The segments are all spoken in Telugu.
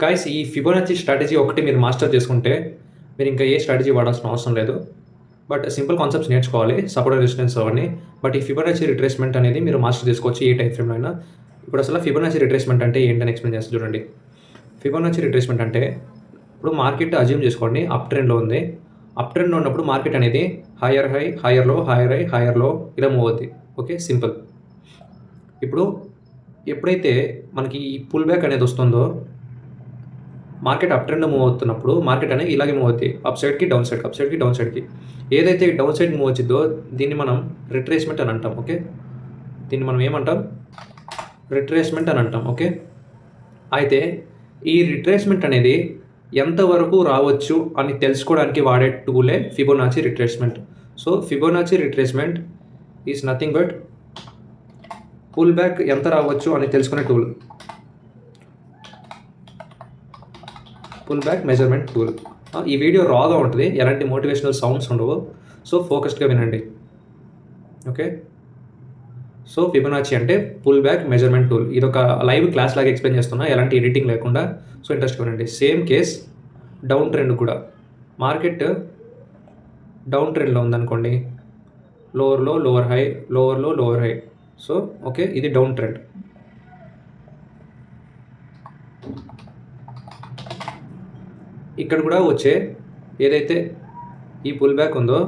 గాయ్స్ ఈ ఫిబొనాచి స్ట్రాటజీ ఒకటి మీరు మాస్టర్ చేసుకుంటే మీరు ఇంకా ఏ స్ట్రాటజీ వాడాల్సిన అవసరం లేదు. బట్ సింపుల్ కాన్సెప్ట్స్ నేర్చుకోవాలి, సపోర్ట్ రెసిస్టెన్స్ అవన్నీ. బట్ ఈ ఫిబొనాచి రిట్రేస్మెంట్ అనేది మీరు మాస్టర్ చేసుకోవచ్చు ఏ టైం ఫ్రేమ్లో అయినా. ఇప్పుడు అసలు ఫిబొనాచి రిట్రేస్మెంట్ అంటే ఏంటని ఎక్స్ప్లెయిన్ చేస్తే చూడండి. ఫిబొనాచి రిట్రేస్మెంట్ అంటే ఇప్పుడు మార్కెట్ అజ్యూమ్ చేసుకోండి అప్ ట్రెండ్లో ఉంది. అప్ ట్రెండ్లో ఉన్నప్పుడు మార్కెట్ అనేది హైయర్ హై, హైయర్ లో, హైయర్ హై, హైయర్ లో ఇలా మూవ్ అవుద్ది. Okay, simple. ఇప్పుడు ఎప్పుడైతే మనకి ఈ పుల్ బ్యాక్ అనేది వస్తుందో మార్కెట్ అప్ ట్రెండ్ మూవ్ అవుతున్నప్పుడు మార్కెట్ అనేది ఇలాగే మూవ్ అవుతుంది, అప్ సైడ్కి డౌన్ సైడ్కి, అప్ సైడ్కి డౌన్ సైడ్కి. ఏదైతే డౌన్ సైడ్ మూవ్ వచ్చిందో దీన్ని మనం రిట్రేస్మెంట్ అని అంటాం. ఓకే, దీన్ని మనం ఏమంటాం? రిట్రేస్మెంట్ అని అంటాం. ఓకే, అయితే ఈ రిట్రేస్మెంట్ అనేది ఎంతవరకు రావచ్చు అని తెలుసుకోవడానికి వాడే టూలే Fibonacci retracement. So Fibonacci retracement is nothing but pull back ఎంత రావచ్చు అని తెలుసుకునే tool, pull back measurement tool. ఈ వీడియో రాగా ఉంటుంది, ఎలాంటి మోటివేషనల్ సౌండ్స్ ఉండవు. సో ఫోకస్డ్గా వినండి. ఓకే, సో ఫిబొనాచి అంటే పుల్ బ్యాక్ మెజర్మెంట్ టూల్. ఇది ఒక లైవ్ క్లాస్ లాగా ఎక్స్ప్లెయిన్ చేస్తున్నా, ఎలాంటి ఎడిటింగ్ లేకుండా. సో ఇంట్రెస్ట్గా వినండి. సేమ్ కేస్ డౌన్ ట్రెండ్ కూడా, మార్కెట్ డౌన్ ట్రెండ్లో ఉందనుకోండి, లోవర్లో లోవర్ హై, లోవర్లో లోవర్ హై. సో ఓకే, ఇది డౌన్ ట్రెండ్. ఇక్కడ కూడా వచ్చే ఏదైతే ఈ పుల్ బ్యాక్ ఉందో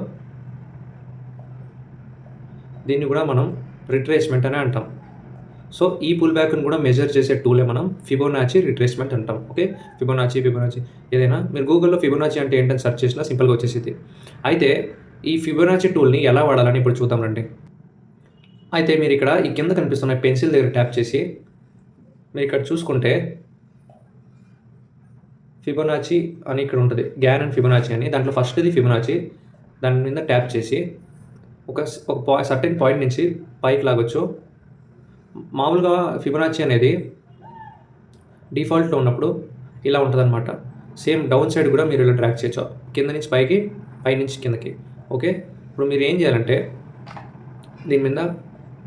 దీన్ని కూడా మనం రిట్రేస్మెంట్ అనే అంటాం. సో ఈ పుల్ బ్యాక్ని కూడా మెజర్ చేసే టూలే మనం ఫిబొనాచి రిట్రేస్మెంట్ అంటాం. ఓకే, ఫిబొనాచి ఏదైనా మీరు గూగుల్లో ఫిబొనాచి అంటే ఏంటని సెర్చ్ చేసినా సింపుల్గా వచ్చేసింది. అయితే ఈ ఫిబొనాచి టూల్ని ఎలా వాడాలని ఇప్పుడు చూద్దాం రండి. అయితే మీరు ఇక్కడ ఈ కింద కనిపిస్తున్న పెన్సిల్ దగ్గర ట్యాప్ చేసి మీరు ఇక్కడ చూసుకుంటే ఫిబొనాచి అని ఇక్కడ ఉంటుంది, గ్యాన్ అండ్ ఫిబొనాచి అని. దాంట్లో ఫస్ట్ది ఫిబొనాచి, దాని మీద ట్యాప్ చేసి ఒక సర్టెన్ పాయింట్ నుంచి పైకి లాగొచ్చు. మామూలుగా ఫిబొనాచి అనేది డిఫాల్ట్లో ఉన్నప్పుడు ఇలా ఉంటుంది అనమాట. సేమ్ డౌన్ సైడ్ కూడా మీరు ఇలా ట్రాక్ చేయొచ్చు, కింద నుంచి పైకి, పై నుంచి కిందకి. ఓకే, ఇప్పుడు మీరు ఏం చేయాలంటే దీని మీద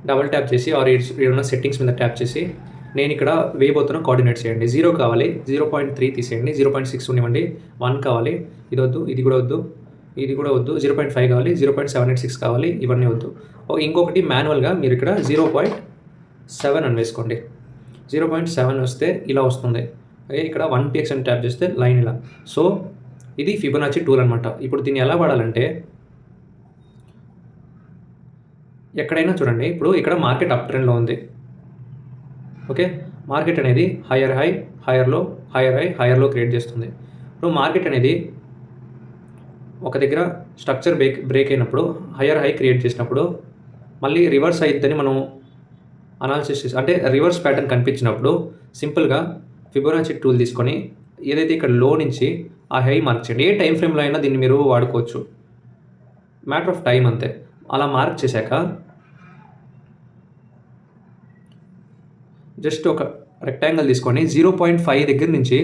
డబల్ ట్యాప్ చేసి ఆర్ ఉన్న సెట్టింగ్స్ మీద ట్యాప్ చేసి నేను ఇక్కడ వేయబోతున్న కోఆర్డినేట్స్ చేయండి. 0 కావాలి, 0.3 తీసేయండి, 0.6 ఉండివ్వండి, 1 కావాలి, ఇది వద్దు, ఇది కూడా వద్దు, ఇది కూడా వద్దు, 0.5 కావాలి, 0.786 కావాలి, ఇవన్నీ వద్దు. ఇంకొకటి మాన్యువల్గా మీరు ఇక్కడ 0.7 అని వేసుకోండి. 0.7 వస్తే ఇలా వస్తుంది. ఇక్కడ 1px అని ట్యాప్ చేస్తే లైన్ ఇలా. సో ఇది ఫిబొనాచి టూల్ అనమాట. ఇప్పుడు దీన్ని ఎలా వాడాలంటే ఎక్కడైనా చూడండి, ఇప్పుడు ఇక్కడ మార్కెట్ అప్ ట్రెండ్లో ఉంది. ఓకే, మార్కెట్ అనేది హైయర్ హై, హైయర్ లో, హైయర్ హై, హైయర్ లో క్రియేట్ చేస్తుంది. ఇప్పుడు మార్కెట్ అనేది ఒక దగ్గర స్ట్రక్చర్ బ్రేక్ అయినప్పుడు, హైయర్ హై క్రియేట్ చేసినప్పుడు మళ్ళీ రివర్స్ అయిద్దని మనం అనాలిసిస్ చేసి, అంటే రివర్స్ ప్యాటర్న్ కనిపించినప్పుడు సింపుల్గా ఫిబొనాచి టూల్ తీసుకొని ఏదైతే ఇక్కడ లో నుంచి ఆ హై మార్క్ చేయండి. ఏ టైం ఫ్రేమ్లో అయినా దీన్ని మీరు వాడుకోవచ్చు, మ్యాటర్ ఆఫ్ టైం అంతే. అలా మార్క్ చేశాక జస్ట్ ఒక రెక్టాంగిల్ తీసుకొని 0.5 దగ్గర నుంచి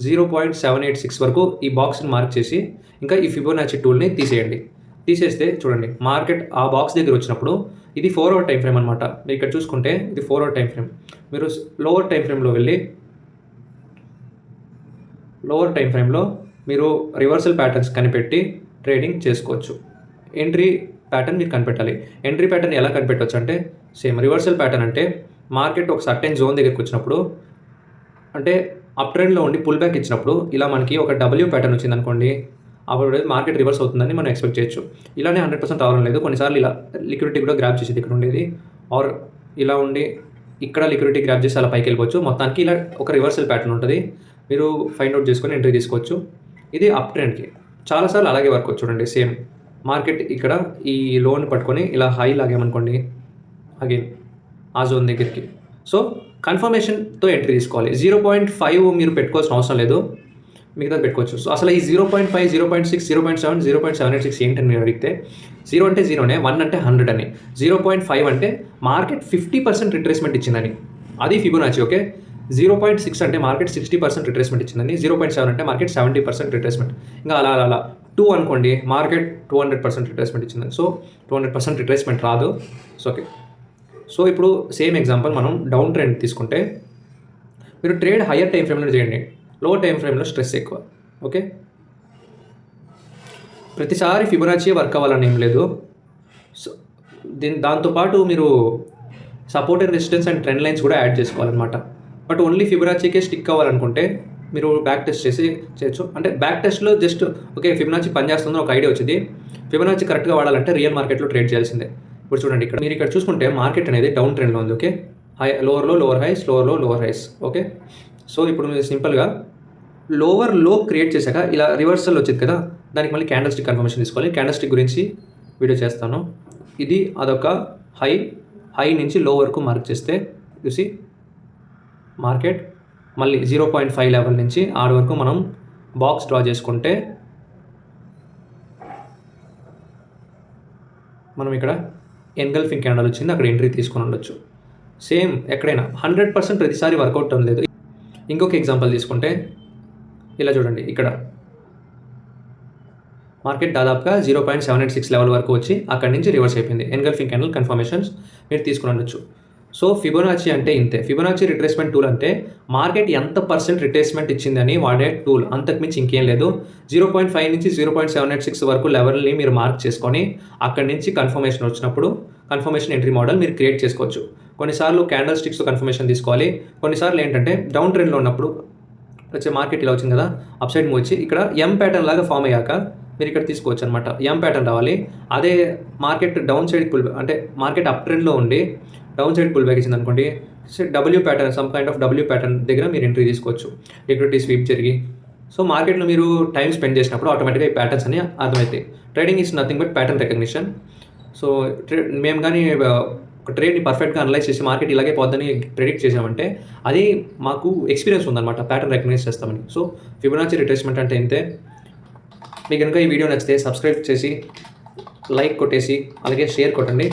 0.786 వరకు ఈ బాక్స్ని మార్క్ చేసి ఇంకా ఈ ఫిబొనాచి టూల్ని తీసేయండి. తీసేస్తే చూడండి, మార్కెట్ ఆ బాక్స్ దగ్గర వచ్చినప్పుడు ఇది 4 అవర్ టైం ఫ్రేమ్ అనమాట. మీరు ఇక్కడ చూసుకుంటే ఇది 4 అవర్ టైం ఫ్రేమ్. మీరు లోవర్ టైం ఫ్రేమ్లో వెళ్ళి లోవర్ టైం ఫ్రేమ్లో మీరు రివర్సల్ ప్యాటర్న్స్ కనిపెట్టి ట్రేడింగ్ చేసుకోవచ్చు. ఎంట్రీ ప్యాటర్న్ మీరు కనిపెట్టాలి. ఎంట్రీ ప్యాటర్న్ ఎలా కనిపెట్టవచ్చు అంటే సేమ్ రివర్సల్ ప్యాటర్న్ అంటే మార్కెట్ ఒక సర్టెన్ జోన్ దగ్గరికి వచ్చినప్పుడు, అంటే అప్ ట్రెండ్లో ఉండి పుల్ బ్యాక్ ఇచ్చినప్పుడు ఇలా మనకి ఒక డబ్ల్యూ ప్యాటర్న్ వచ్చింది అనుకోండి, అప్పుడు మార్కెట్ రివర్స్ అవుతుందని మనం ఎక్స్పెక్ట్ చేయొచ్చు. ఇలానే 100% రావడం లేదు, కొన్నిసార్లు ఇలా లిక్విడిటీ కూడా గ్రాప్ చేసేది ఇక్కడ ఉండేది, ఆర్ ఇలా ఉండి ఇక్కడ లిక్విడిటీ గ్రాప్ చేసి అలా పైకి వెళ్ళిపోవచ్చు. మొత్తానికి ఇలా ఒక రివర్సల్ ప్యాటర్న్ ఉంటుంది, మీరు ఫైండ్ అవుట్ చేసుకొని ఎంట్రీ తీసుకోవచ్చు. ఇది అప్ ట్రెండ్కి చాలాసార్లు అలాగే వర్క్ అవుతుంది. చూడండి, సేమ్ మార్కెట్ ఇక్కడ ఈ లోన్ పట్టుకొని ఇలా హై లాగామనుకోండి, అగైన్ ఆ జోన్ దగ్గరికి. సో కన్ఫర్మేషన్తో ఎంట్రీ తీసుకోవాలి. 0.5 మీరు పెట్టుకోవాల్సిన అవసరం లేదు, మిగతా పెట్టుకోవచ్చు. సో అసలు ఈ 0.5, 0.6, 0.7, 0.786 ఏంటని మీరు అడిగితే 0 అంటే 0నే, 1 అంటే 100 అని, 0.5 అంటే మార్కెట్ 50% రిట్రేస్మెంట్ ఇచ్చిందని, అది ఫిబొనాచి. ఓకే, 0.6 అంటే మార్కెట్ 60% రిట్రేస్మెంట్ ఇచ్చిందని, 0.7 అంటే మార్కెట్ 70% రిట్రేస్మెంట్. ఇంకా అలా అలా అలా 2 అనుకోండి, మార్కెట్ 200% రిట్రేస్మెంట్ ఇచ్చిందని. సో 200% రిట్రేస్మెంట్ రాదు. సో ఓకే, సో ఇప్పుడు సేమ్ ఎగ్జాంపుల్ మనం డౌన్ ట్రెండ్ తీసుకుంటే మీరు ట్రేడ్ హయ్యర్ టైం ఫ్రేమ్లో చేయండి. లో టైం ఫ్రేమ్లో స్ట్రెస్ ఎక్కువ. ఓకే, ప్రతిసారి ఫిబొనాచి వర్క్ అవ్వాలని ఏం లేదు. సో దాంతోపాటు మీరు support and resistance and trend lines కూడా యాడ్ చేసుకోవాలన్నమాట. బట్ ఓన్లీ ఫిబొనాచికే స్టిక్ అవ్వాలనుకుంటే మీరు బ్యాక్ టెస్ట్ చేసి చేయొచ్చు. అంటే బ్యాక్ టెస్ట్లో జస్ట్ ఓకే ఫిబొనాచి పనిచేస్తుందని ఒక ఐడియా వచ్చింది. ఫిబొనాచి కరెక్ట్గా వాడాలంటే రియల్ మార్కెట్లో ట్రేడ్ చేయాల్సిందే. ఇప్పుడు చూడండి, మీరు ఇక్కడ చూసుకుంటే మార్కెట్ అనేది డౌన్ ట్రెండ్లో ఉంది. ఓకే, లోవర్లో లోవర్ హైస్, లోవర్లో లోవర్ హైస్. ఓకే, సో ఇప్పుడు మీరు సింపుల్గా లోవర్ లో క్రియేట్ చేశాక ఇలా రివర్సల్ వచ్చింది కదా, దానికి మళ్ళీ క్యాండిల్ స్టిక్ కన్ఫర్మేషన్ తీసుకోవాలి. క్యాండిల్ స్టిక్ గురించి వీడియో చేస్తాను. ఇది అదొక హై నుంచి లో వరకు మార్క్ చేస్తే చూసి మార్కెట్ మళ్ళీ 0.5 లెవెల్ నుంచి ఆడ వరకు మనం బాక్స్ డ్రా చేసుకుంటే మనం ఇక్కడ ఎన్గల్ఫింగ్ క్యాండల్ వచ్చింది, అక్కడ ఎంట్రీ తీసుకొని ఉండొచ్చు. సేమ్ ఎక్కడైనా 100% ప్రతిసారి వర్కౌట్ లేదు. ఇంకొక ఎగ్జాంపుల్ తీసుకుంటే ఇలా చూడండి, ఇక్కడ మార్కెట్ దాదాపుగా 0.786 లెవెల్ వరకు వచ్చి అక్కడి నుంచి రివర్స్ అయిపోయింది. ఎన్గల్ఫింగ్ క్యాండల్ కన్ఫర్మేషన్స్ మీరు తీసుకుని ఉండొచ్చు. సో ఫిబొనాచి అంటే ఇంతే. ఫిబొనాచి రిట్రేస్మెంట్ టూల్ అంటే మార్కెట్ ఎంత పర్సెంట్ రిట్రేస్మెంట్ ఇచ్చిందని వాడే టూల్, అంతకుమించి ఇంకేం లేదు. 0.5 నుంచి 0.786 వరకు లెవెల్ని మీరు మార్క్ చేసుకొని అక్కడి నుంచి కన్ఫర్మేషన్ వచ్చినప్పుడు కన్ఫర్మేషన్ ఎంట్రీ మోడల్ మీరు క్రియేట్ చేసుకోవచ్చు. కొన్నిసార్లు క్యాండల్ స్టిక్స్తో కన్ఫర్మేషన్ తీసుకోవాలి. కొన్నిసార్లు ఏంటంటే డౌన్ ట్రెండ్లో ఉన్నప్పుడు వచ్చే మార్కెట్ ఇలా వచ్చింది కదా, అప్ సైడ్ మూవ్ వచ్చి ఇక్కడ ఎం ప్యాటర్న్ లాగా ఫామ్ అయ్యాక మీరు ఇక్కడ తీసుకోవచ్చు అనమాట. ఎం ప్యాటర్న్ రావాలి. అదే మార్కెట్ డౌన్ సైడ్ పుల్, అంటే మార్కెట్ అప్ ట్రెండ్లో ఉండి డౌన్ సైడ్ పుల్ బ్యాక్ ఇచ్చింది అనుకోండి, W pattern, some kind of W pattern దగ్గర మీరు ఎంట్రీ తీసుకోవచ్చు. లిక్విడిటీ స్వీప్ జరిగి సో మార్కెట్లో మీరు టైం స్పెండ్ చేసినప్పుడు ఆటోమేటిక్గా ఈ ప్యాటర్న్స్ అని అర్థమవుతాయి. Trading is nothing but pattern recognition. So మేము కానీ ఒక ట్రేడ్ని పర్ఫెక్ట్గా అనలైజ్ చేసి మార్కెట్ ఇలాగే పోద్దని ప్రెడిక్ట్ చేసామంటే అది మాకు ఎక్స్పీరియన్స్ ఉందన్నమాట, ప్యాటర్న్ రికగ్నైజ్ చేస్తామని. సో ఫిబొనాచి రిట్రేస్మెంట్ అంటే ఇంతే. మీకు కనుక ఈ వీడియో నచ్చితే సబ్స్క్రైబ్ చేసి లైక్ కొట్టేసి అలాగే షేర్ కొట్టండి.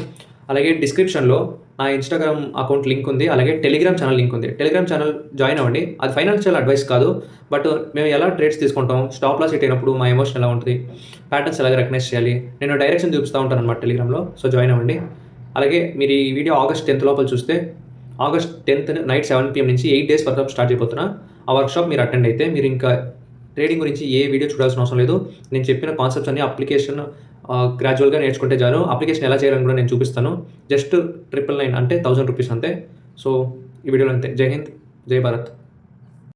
అలాగే డిస్క్రిప్షన్లో నా ఇన్స్టాగ్రామ్ అకౌంట్ లింక్ ఉంది, అలాగే టెలిగ్రామ్ ఛానల్ లింక్ ఉంది. టెలిగ్రామ్ ఛానల్ జాయిన్ అవ్వండి. అది ఫైనాన్షియల్ అడ్వైస్ కాదు, బట్ మేము ఎలా ట్రేడ్స్ తీసుకుంటాం, స్టాప్ లాస్ హిట్ అయినప్పుడు మా ఎమోషన్ ఎలా ఉంటుంది, ప్యాటర్న్స్ ఎలాగ రికగ్నైజ్ చేయాలి, నేను డైరెక్షన్ చూపిస్తూ ఉంటాను అనమాట టెలిగ్రామ్లో. సో జాయిన్ అవ్వండి. అలాగే మీరు ఈ వీడియో August 10th లోపల చూస్తే August 10th నైట్ 7 PM నుంచి 8 days వర్క్షాప్ స్టార్ట్ అయిపోతున్నా. ఆ వర్క్షాప్ మీరు అటెండ్ అయితే మీరు ఇంకా ట్రేడింగ్ గురించి ఏ వీడియో చూడాల్సిన అవసరం లేదు. నేను చెప్పిన కాన్సెప్ట్స్ అన్ని అప్లికేషన్ గ్రాడ్యువల్గా నేర్చుకుంటే చాలు. అప్లికేషన్ ఎలా చేయాలని కూడా నేను చూపిస్తాను. జస్ట్ 999 అంటే 1000 రూపీస్ అంతే. సో ఈ వీడియోలో అంతే. జై హింద్, జై భారత్.